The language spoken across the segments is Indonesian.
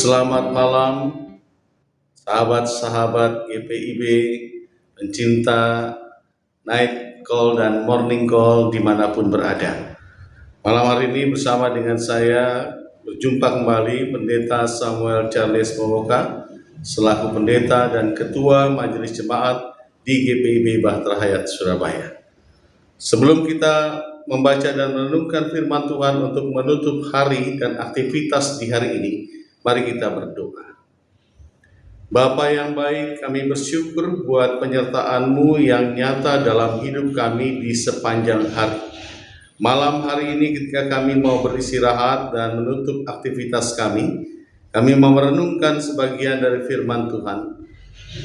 Selamat malam, sahabat-sahabat GPIB, pencinta night call dan morning call dimanapun berada. Malam hari ini bersama dengan saya berjumpa kembali Pendeta Samuel Charles Momoka selaku pendeta dan ketua Majelis Jemaat di GPIB Bahtera Hayat Surabaya. Sebelum kita membaca dan merenungkan firman Tuhan untuk menutup hari dan aktivitas di hari ini, mari kita berdoa. Bapa yang baik, kami bersyukur buat penyertaan-Mu yang nyata dalam hidup kami di sepanjang hari. Malam hari ini ketika kami mau beristirahat dan menutup aktivitas kami mau merenungkan sebagian dari firman Tuhan.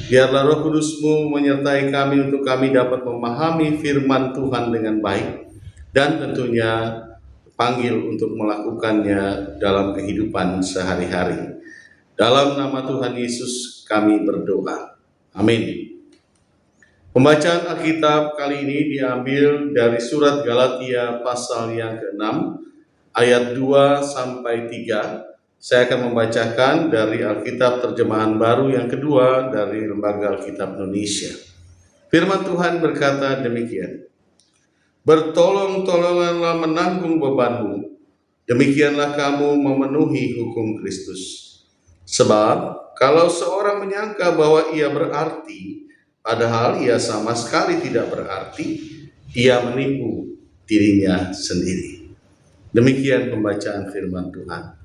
Biarlah Roh Kudus-Mu menyertai kami untuk kami dapat memahami firman Tuhan dengan baik dan tentunya panggil untuk melakukannya dalam kehidupan sehari-hari. Dalam nama Tuhan Yesus kami berdoa. Amin. Pembacaan Alkitab kali ini diambil dari surat Galatia pasal yang ke-6 ayat 2 sampai 3. Saya akan membacakan dari Alkitab terjemahan baru yang kedua dari Lembaga Alkitab Indonesia. Firman Tuhan berkata demikian. Bertolong-tolonganlah menanggung bebanmu, demikianlah kamu memenuhi hukum Kristus. Sebab kalau seorang menyangka bahwa ia berarti, padahal ia sama sekali tidak berarti, ia menipu dirinya sendiri. Demikian pembacaan firman Tuhan.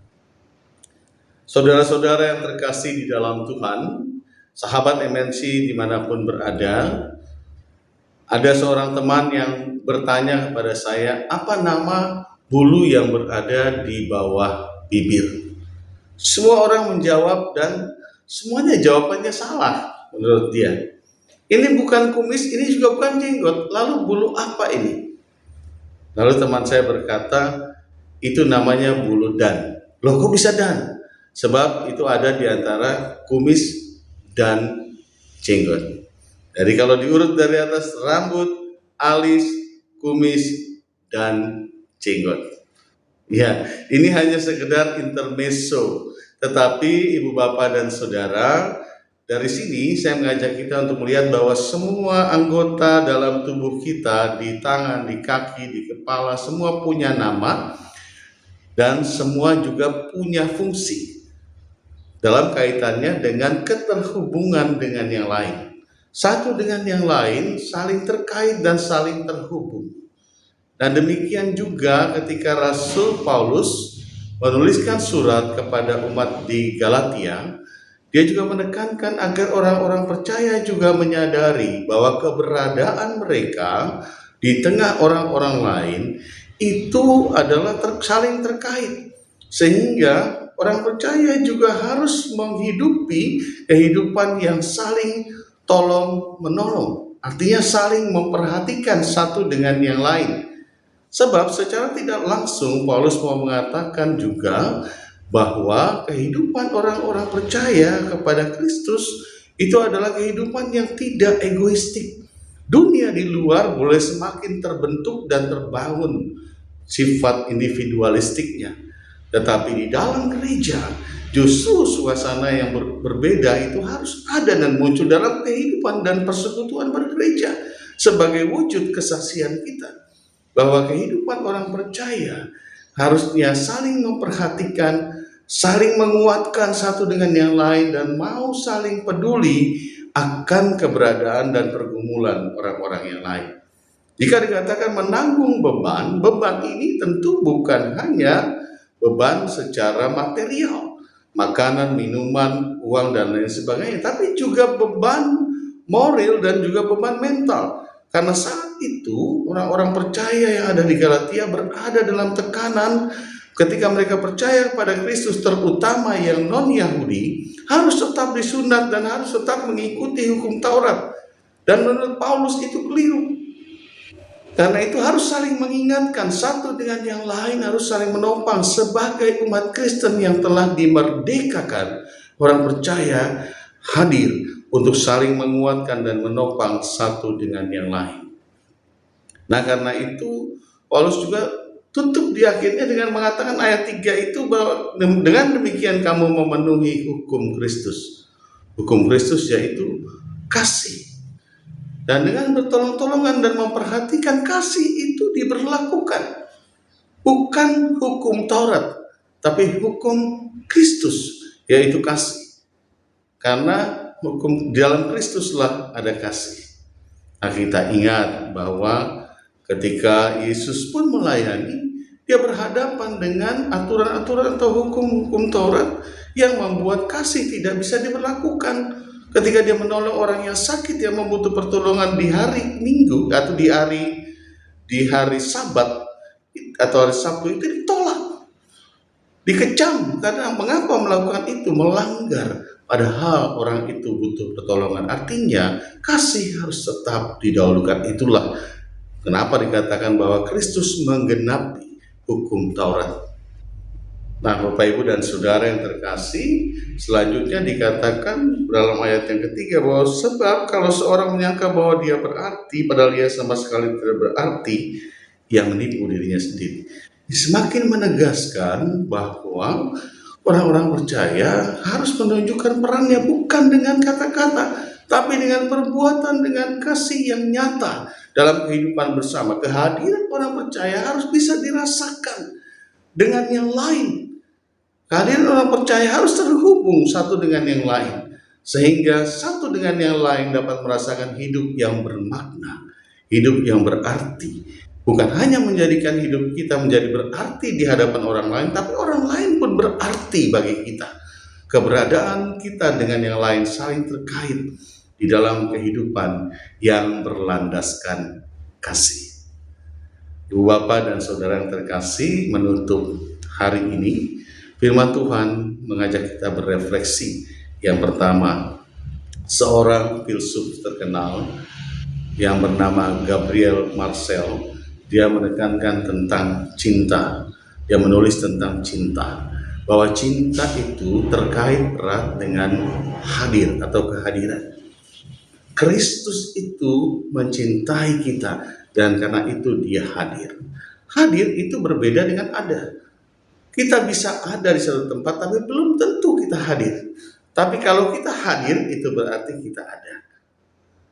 Saudara-saudara yang terkasih di dalam Tuhan, sahabat MNC dimanapun berada, ada seorang teman yang bertanya kepada saya, apa nama bulu yang berada di bawah bibir? Semua orang menjawab dan semuanya jawabannya salah menurut dia. Ini bukan kumis, ini juga bukan jenggot. Lalu bulu apa ini? Lalu teman saya berkata, itu namanya bulu dan. Loh, kok bisa dan? Sebab itu ada di antara kumis dan jenggot. Jadi kalau diurut dari atas, rambut, alis, kumis, dan jenggot. Ya, ini hanya sekedar intermezzo. Tetapi Ibu Bapak dan Saudara, dari sini saya mengajak kita untuk melihat bahwa semua anggota dalam tubuh kita, di tangan, di kaki, di kepala, semua punya nama dan semua juga punya fungsi dalam kaitannya dengan keterhubungan dengan yang lain. Satu dengan yang lain saling terkait dan saling terhubung. Dan demikian juga ketika Rasul Paulus menuliskan surat kepada umat di Galatia, dia juga menekankan agar orang-orang percaya juga menyadari bahwa keberadaan mereka di tengah orang-orang lain itu adalah saling terkait. Sehingga orang percaya juga harus menghidupi kehidupan yang saling tolong-menolong. Artinya saling memperhatikan satu dengan yang lain. Sebab secara tidak langsung Paulus mau mengatakan juga bahwa kehidupan orang-orang percaya kepada Kristus itu adalah kehidupan yang tidak egoistik. Dunia di luar boleh semakin terbentuk dan terbangun sifat individualistiknya. Tetapi di dalam gereja justru suasana yang berbeda itu harus ada dan muncul dalam kehidupan dan persekutuan bergereja sebagai wujud kesaksian kita. Bahwa kehidupan orang percaya harusnya saling memperhatikan, saling menguatkan satu dengan yang lain, dan mau saling peduli akan keberadaan dan pergumulan orang-orang yang lain. Jika dikatakan menanggung beban, beban ini tentu bukan hanya beban secara material, makanan, minuman, uang, dan lain sebagainya, tapi juga beban moral dan juga beban mental. Karena saat itu orang-orang percaya yang ada di Galatia berada dalam tekanan ketika mereka percaya kepada Kristus, terutama yang non-Yahudi, harus tetap disunat dan harus tetap mengikuti hukum Taurat. Dan menurut Paulus itu keliru. Karena itu harus saling mengingatkan satu dengan yang lain, harus saling menopang sebagai umat Kristen yang telah dimerdekakan. Orang percaya hadir untuk saling menguatkan dan menopang satu dengan yang lain. Nah, karena itu Paulus juga tutup di akhirnya dengan mengatakan ayat 3 itu bahwa dengan demikian kamu memenuhi hukum Kristus. Hukum Kristus yaitu kasih. Dan dengan bertolong-tolongan dan memperhatikan kasih itu diberlakukan. Bukan hukum Taurat, tapi hukum Kristus, yaitu kasih. Karena hukum dalam Kristuslah ada kasih. Nah, kita ingat bahwa ketika Yesus pun melayani, dia berhadapan dengan aturan-aturan atau hukum-hukum Taurat yang membuat kasih tidak bisa diberlakukan. Ketika dia menolong orang yang sakit yang membutuhkan pertolongan di hari Minggu atau di hari Sabat atau hari Sabtu, itu ditolak, dikecam. Karena mengapa melakukan itu? Melanggar, padahal orang itu butuh pertolongan. Artinya kasih harus tetap didahulukan. Itulah kenapa dikatakan bahwa Kristus menggenapi hukum Taurat. Nah, Bapak Ibu dan Saudara yang terkasih, selanjutnya dikatakan dalam ayat yang ketiga bahwa sebab kalau seorang menyangka bahwa dia berarti padahal dia sama sekali tidak berarti, ia menipu dirinya sendiri. Semakin menegaskan bahwa orang-orang percaya harus menunjukkan perannya bukan dengan kata-kata, tapi dengan perbuatan, dengan kasih yang nyata dalam kehidupan bersama. Kehadiran orang percaya harus bisa dirasakan dengan yang lain. Kehadiran orang percaya harus terhubung satu dengan yang lain, sehingga satu dengan yang lain dapat merasakan hidup yang bermakna, hidup yang berarti. Bukan hanya menjadikan hidup kita menjadi berarti di hadapan orang lain, tapi orang lain pun berarti bagi kita. Keberadaan kita dengan yang lain saling terkait di dalam kehidupan yang berlandaskan kasih. Ibu Bapak dan Saudara yang terkasih, menutup hari ini firman Tuhan mengajak kita berefleksi. Yang pertama, seorang filsuf terkenal yang bernama Gabriel Marcel, dia menekankan tentang cinta. Dia menulis tentang cinta, bahwa cinta itu terkait erat dengan hadir atau kehadiran. Kristus itu mencintai kita, dan karena itu dia hadir. Hadir itu berbeda dengan ada. Kita bisa ada di satu tempat, tapi belum tentu kita hadir. Tapi kalau kita hadir, itu berarti kita ada.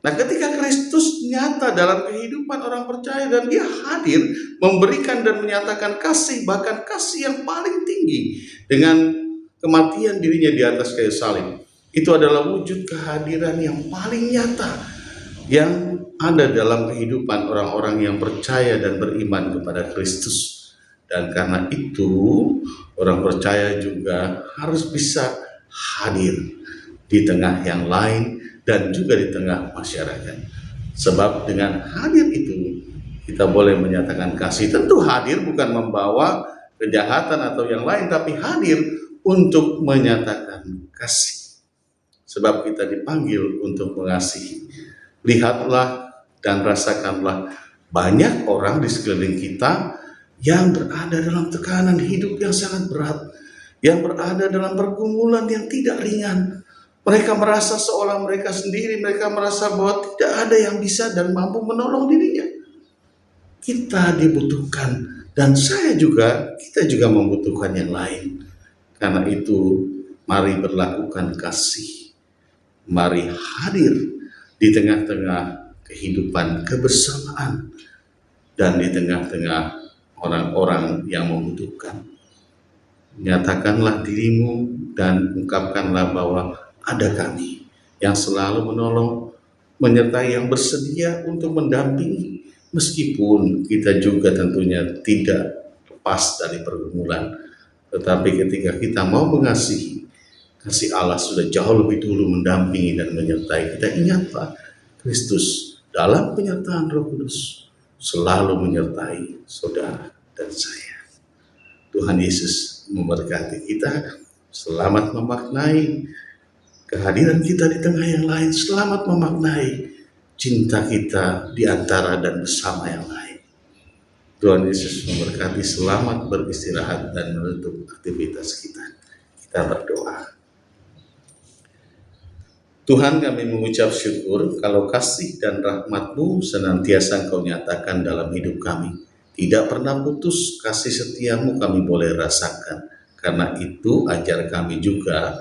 Nah, ketika Kristus nyata dalam kehidupan orang percaya dan dia hadir, memberikan dan menyatakan kasih, bahkan kasih yang paling tinggi dengan kematian dirinya di atas kayu salib, itu adalah wujud kehadiran yang paling nyata yang ada dalam kehidupan orang-orang yang percaya dan beriman kepada Kristus. Dan karena itu orang percaya juga harus bisa hadir di tengah yang lain dan juga di tengah masyarakat. Sebab dengan hadir itu kita boleh menyatakan kasih. Tentu hadir bukan membawa kejahatan atau yang lain, tapi hadir untuk menyatakan kasih. Sebab kita dipanggil untuk mengasihi. Lihatlah dan rasakanlah banyak orang di sekeliling kita yang berada dalam tekanan hidup yang sangat berat, yang berada dalam pergumulan yang tidak ringan. Mereka merasa seolah mereka sendiri, mereka merasa bahwa tidak ada yang bisa dan mampu menolong dirinya. Kita dibutuhkan, dan kita juga membutuhkan yang lain. Karena itu, mari berlakukan kasih. Mari hadir di tengah-tengah kehidupan kebersamaan dan di tengah-tengah orang-orang yang membutuhkan. Nyatakanlah dirimu dan ungkapkanlah bahwa ada kami yang selalu menolong, menyertai, yang bersedia untuk mendampingi, meskipun kita juga tentunya tidak lepas dari pergumulan. Tetapi ketika kita mau mengasihi, kasih Allah sudah jauh lebih dulu mendampingi dan menyertai kita. Ingatlah, Kristus dalam penyertaan Roh Kudus selalu menyertai saudara dan saya. Tuhan Yesus memberkati kita. Selamat memaknai kehadiran kita di tengah yang lain. Selamat memaknai cinta kita di antara dan bersama yang lain. Tuhan Yesus memberkati. Selamat beristirahat dan menutup aktivitas kita. Kita berdoa. Tuhan, kami mengucap syukur kalau kasih dan rahmat-Mu senantiasa Engkau nyatakan dalam hidup kami. Tidak pernah putus kasih setiamu kami boleh rasakan. Karena itu ajar kami juga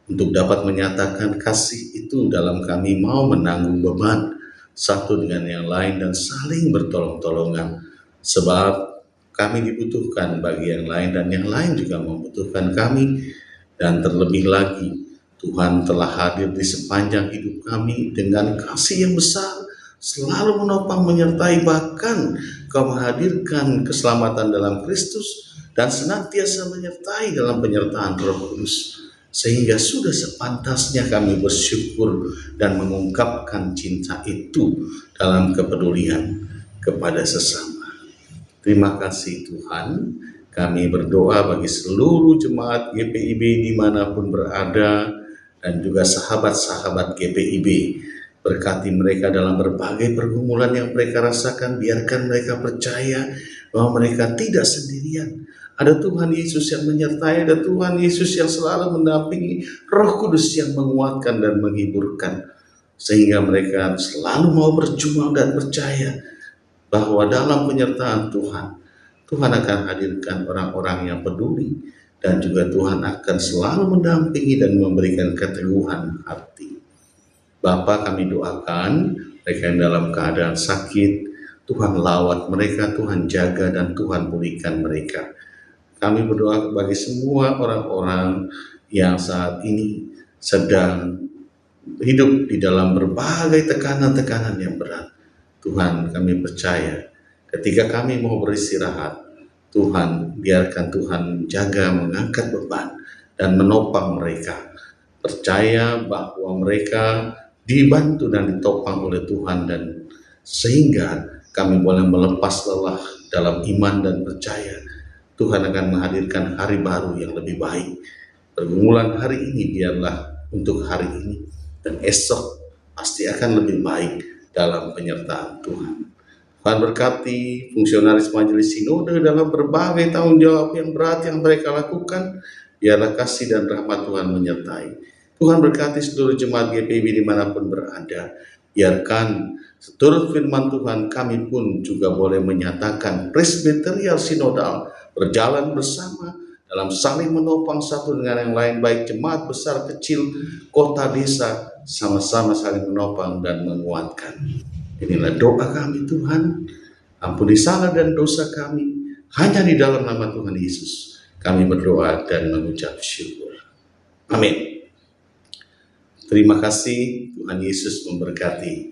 untuk dapat menyatakan kasih itu dalam kami mau menanggung beban satu dengan yang lain dan saling bertolong-tolongan. Sebab kami dibutuhkan bagi yang lain dan yang lain juga membutuhkan kami. Dan terlebih lagi, Tuhan telah hadir di sepanjang hidup kami dengan kasih yang besar, selalu menopang menyertai, bahkan Kau menghadirkan keselamatan dalam Kristus dan senantiasa menyertai dalam penyertaan Roh Kudus. Sehingga sudah sepantasnya kami bersyukur dan mengungkapkan cinta itu dalam kepedulian kepada sesama. Terima kasih Tuhan. Kami berdoa bagi seluruh jemaat GPIB dimanapun berada dan juga sahabat-sahabat GPIB. Berkati mereka dalam berbagai pergumulan yang mereka rasakan. Biarkan mereka percaya bahwa mereka tidak sendirian. Ada Tuhan Yesus yang menyertai, ada Tuhan Yesus yang selalu mendampingi, Roh Kudus yang menguatkan dan menghiburkan. Sehingga mereka selalu mau berjuang dan percaya bahwa dalam penyertaan Tuhan, Tuhan akan hadirkan orang-orang yang peduli, dan juga Tuhan akan selalu mendampingi dan memberikan keteguhan hati. Bapa, kami doakan mereka yang dalam keadaan sakit, Tuhan lawat mereka, Tuhan jaga dan Tuhan pulihkan mereka. Kami berdoa bagi semua orang-orang yang saat ini sedang hidup di dalam berbagai tekanan-tekanan yang berat. Tuhan, kami percaya ketika kami mau beristirahat, Tuhan, biarkan Tuhan jaga, mengangkat beban dan menopang mereka. Percaya bahwa mereka dibantu dan ditopang oleh Tuhan, dan sehingga kami boleh melepas lelah dalam iman dan percaya Tuhan akan menghadirkan hari baru yang lebih baik. Pergumulan hari ini biarlah untuk hari ini, dan esok pasti akan lebih baik dalam penyertaan Tuhan. Tuhan berkati fungsionaris Majelis Sinode dalam berbagai tanggung jawab yang berat yang mereka lakukan. Biarlah kasih dan rahmat Tuhan menyertai. Tuhan berkati seluruh jemaat GPIB dimanapun berada. Biarkan seturut firman Tuhan kami pun juga boleh menyatakan presbyterial sinodal, berjalan bersama dalam saling menopang satu dengan yang lain, baik jemaat besar kecil, kota desa, sama-sama saling menopang dan menguatkan. Inilah doa kami Tuhan, ampuni salah dan dosa kami, hanya di dalam nama Tuhan Yesus kami berdoa dan mengucap syukur. Amin. Terima kasih, Tuhan Yesus memberkati.